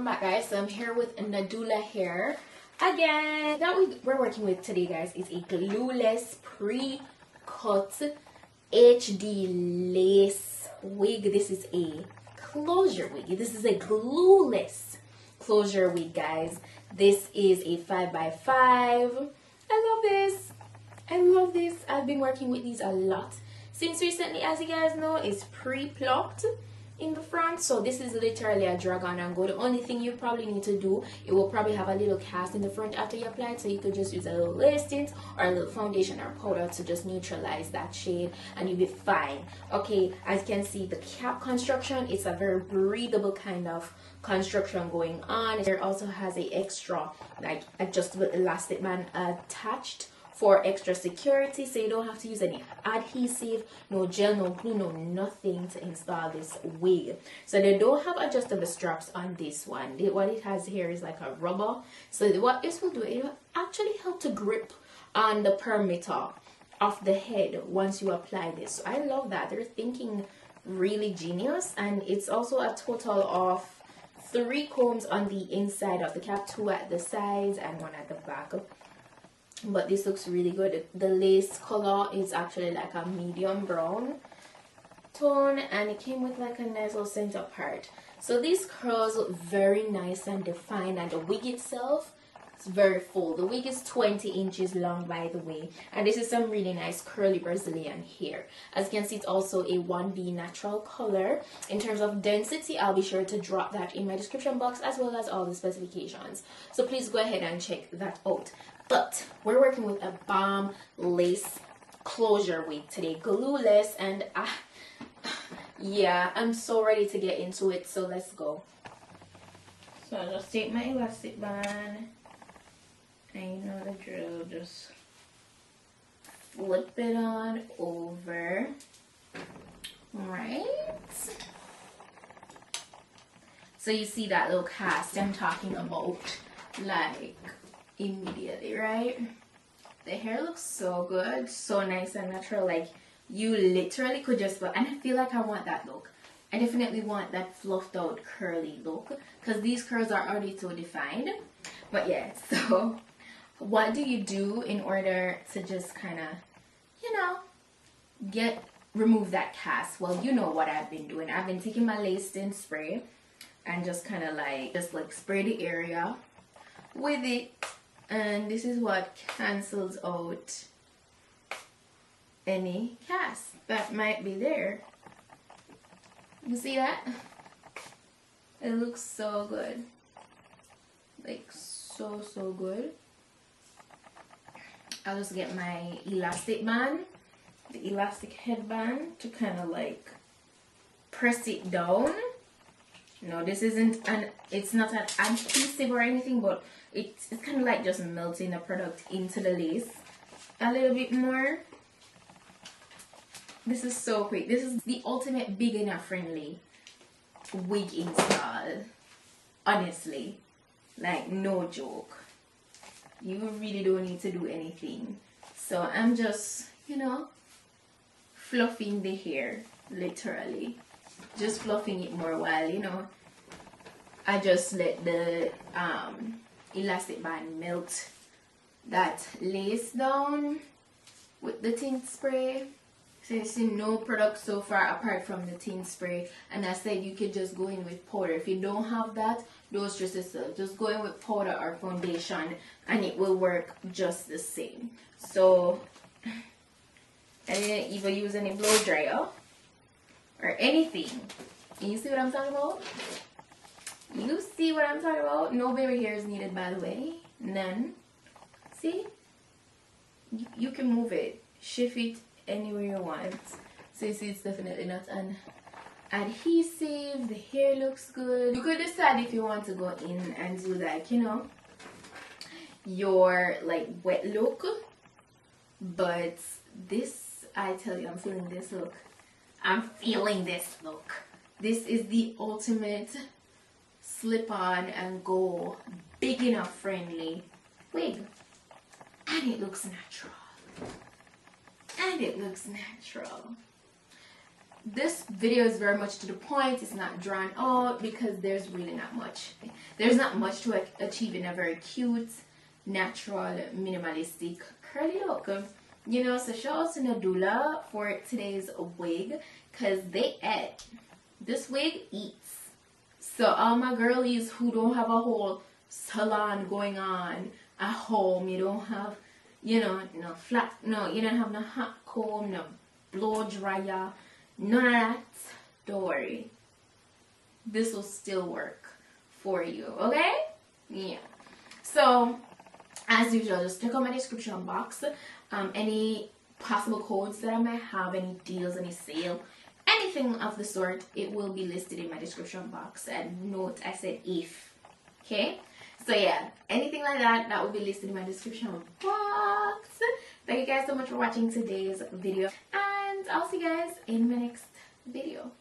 back, guys. So I'm here with Nadula Hair again. That we're working with today, guys, is a glueless pre-cut HD lace wig. This is a closure wig. This is a glueless closure wig, guys. This is a 5x5. I love this. I love this. I've been working with these a lot since recently. As you guys know, it's pre-plucked in the front, so this is literally a drag on and go. The only thing you probably need to do, it will probably have a little cast in the front after you apply it, so you could just use a little lace tint or a little foundation or powder to just neutralize that shade and you'll be fine. Okay, as you can see, the cap construction, it's a very breathable kind of construction going on. There also has a extra like adjustable elastic band attached for extra security, so you don't have to use any adhesive, no gel, no glue, no nothing to install this wig. So they don't have adjustable straps on this one. What it has here is like a rubber. So what this will do, it will actually help to grip on the perimeter of the head once you apply this. So I love that. They're thinking really genius, and it's also a total of 3 combs on the inside of the cap, 2 at the sides and 1 at the back. But this looks really good. The lace color is actually like a medium brown tone, and it came with like a nice little center part. So these curls look very nice and defined, and the wig itself is very full. The wig is 20 inches long, by the way, and this is some really nice curly Brazilian hair. As you can see, it's also a 1B natural color. In terms of density, I'll be sure to drop that in my description box, as well as all the specifications, so please go ahead and check that out. But we're working with a bomb lace closure wig today, glueless, and yeah, I'm so ready to get into it, so let's go. So I'll just take my elastic band, and you know the drill, just flip it on over, right? So you see that little cast I'm talking about, like immediately, right? The hair looks so good, so nice and natural. Like you literally could just, and I feel like I want that look. I definitely want that fluffed out curly look, because these curls are already so defined. But yeah, so what do you do in order to just kind of, you know, remove that cast? Well, you know what I've been doing. I've been taking my lace tint spray and just kind of like spray the area with it, and this is what cancels out any cast that might be there. You see that? It looks so good, like so good. I'll just get my elastic band, the elastic headband, to kind of like press it down. No, this isn't it's not an adhesive or anything, but it's kind of like just melting the product into the lace a little bit more. This is so quick. This is the ultimate beginner friendly wig install, honestly, like no joke. You really don't need to do anything. So I'm just, you know, fluffing the hair, literally just fluffing it more while, you know, I just let the elastic band melt that lace down with the tint spray. So you see no product so far apart from the tint spray, and I said you could just go in with powder. If you don't have that, don't stress yourself, just go in with powder or foundation and it will work just the same. So I didn't even use any blow dryer or anything. You see what I'm talking about? You see what I'm talking about? No baby hair is needed, by the way. None. See? You can move it, shift it anywhere you want. So you see, it's definitely not an adhesive. The hair looks good. You could decide if you want to go in and do like, you know, your like wet look, but this, I tell you, I'm feeling this look. I'm feeling this look. This is the ultimate slip on and go beginner friendly wig, and it looks natural. And it looks natural. this video is very much to the point. It's not drawn out because there's really not much. There's not much to achieve in a very cute, natural, minimalistic curly look. You know, so shout out to Nadula for today's wig because they ate. This wig eats. So all my girlies who don't have a whole salon going on at home, you don't have, you know, no flat, no, you don't have no hot comb, no blow dryer, none of that, don't worry. This will still work for you, okay? Yeah. So, as usual, just check out my description box. Any possible codes that I might have, any deals, any sale, anything of the sort, it will be listed in my description box. And note, I said if. Okay? So yeah, anything like that, that will be listed in my description box. Thank you guys so much for watching today's video. And I'll see you guys in my next video.